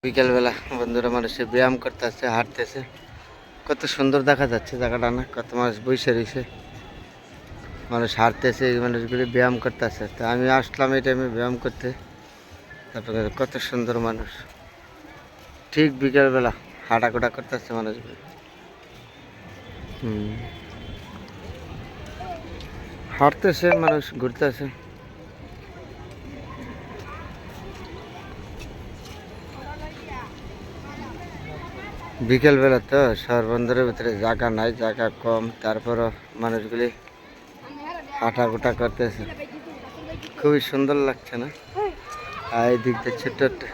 বিকেলবেলা বন্ধুরা মানুষে ব্যায়াম করতেছে, হাঁটতেছে। কত সুন্দর দেখা যাচ্ছে জায়গাটা, না? কত মানুষ বসে রয়েছে, মানুষ হাঁটতেছে, এই মানুষগুলি ব্যায়াম করতেছে। তো আমি আসলাম এই টাইমে ব্যায়াম করতে। তারপরে কত সুন্দর মানুষ, ঠিক বিকেলবেলা হাঁটাকোটা করতেছে মানুষগুলি। হাঁটতেছে মানুষ, ঘুরতেছে। বিকেলবেলা তো শহর বন্দরের ভিতরে জায়গা নাই, জায়গা কম, তারপরও মানুষগুলি হাঁটাকুটা করতেছে। খুবই সুন্দর লাগছে, না? আর এই দিক দিয়ে ছোট্ট একটা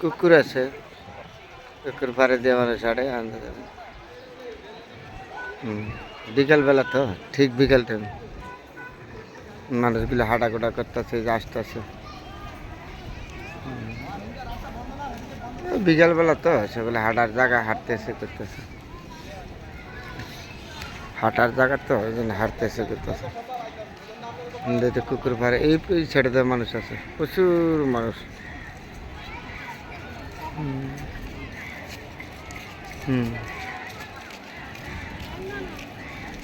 কুকুর আছে, কুকুর পাড়ে দিয়ে মানুষ হাঁটে। বিকেলবেলা তো ঠিক বিকেল টাইম মানুষগুলি হাঁটাকুটা করতেছে, আসতেছে। বিকেলবেলা তো সেগুলো হাঁটার জায়গা, হাঁটতেছে, করতেছে। হাঁটার জায়গা তো ওই জন্য হাঁটতেছে, করতেছে। কুকুর পাড়ে এই ছেড়ে দেওয়া মানুষ আছে, প্রচুর মানুষ।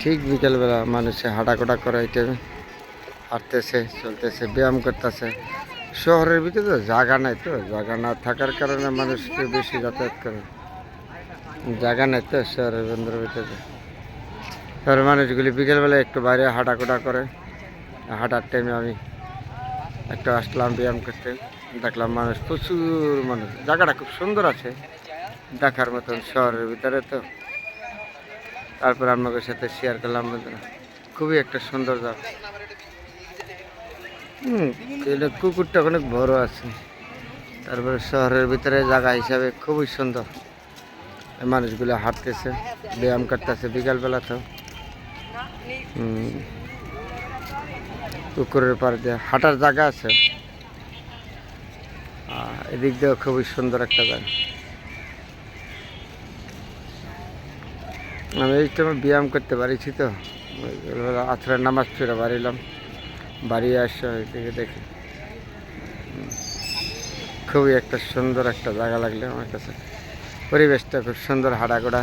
ঠিক বিকেলবেলা মানুষে হাঁটাকোটা করে, এই টাইমে হাঁটতেছে, চলতেছে, ব্যায়াম করতেছে। শহরের ভিতরে তো জায়গা নাই, তো জায়গা না থাকার কারণে মানুষকে বেশি যাতায়াত করে। জায়গা নাই তো শহরের বন্দরের ভিতরে। শহরের মানুষগুলি বিকেলবেলা একটু বাইরে হাঁটাকোটা করে। হাঁটার টাইমে আমি একটু আসলাম ব্যায়াম করতে, দেখলাম মানুষ, প্রচুর মানুষ। জায়গাটা খুব সুন্দর আছে, দেখার মতন শহরের ভিতরে তো। তারপর আপনাদের সাথে শেয়ার করলাম বন্ধুরা, খুবই একটা সুন্দর জায়গা। এটা কুকুরটা অনেক বড় আছে। তারপরে শহরের ভিতরে জায়গা হিসাবে খুবই সুন্দর। মানুষগুলো হাঁটতেছে, ব্যায়াম করতেছে বিকালবেলা তো। পুকুরের পাড়ে দিয়ে হাঁটার জায়গা আছে। এদিক দিয়েও খুবই সুন্দর একটা জায়গা। আমি এই সময় ব্যায়াম করতে পারিছি তো, আসরের নামাজ পড়ে বাড়িলাম, বাড়ি আসছে ওইদিকে দেখি। খুবই একটা সুন্দর একটা জায়গা লাগলো আমার কাছে। পরিবেশটা খুব সুন্দর, হাঁটাগোড়া,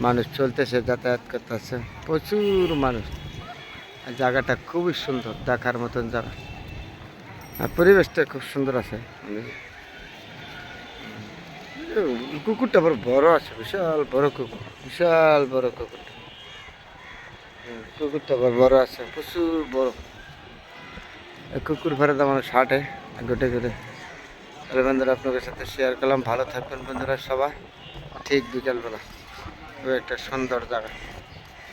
মানুষ চলতেছে, যাতায়াত করতেছে, প্রচুর মানুষ। জায়গাটা খুবই সুন্দর, দেখার মতন জায়গা। আর পরিবেশটা খুব সুন্দর আছে। কুকুরটা বড় বড় আছে, বিশাল বড় কুকুর, বিশাল বড় কুকুরটা। কুকুরটা বড় বড় আছে, প্রচুর বড়। কুকুর ভরে তো মানুষ হাঁটে গোটে গোটে। তাহলে বন্ধুরা আপনাদের সাথে শেয়ার করলাম। ভালো থাকবেন বন্ধুরা সবাই। ঠিক বিকালবেলা, একটা সুন্দর জায়গা।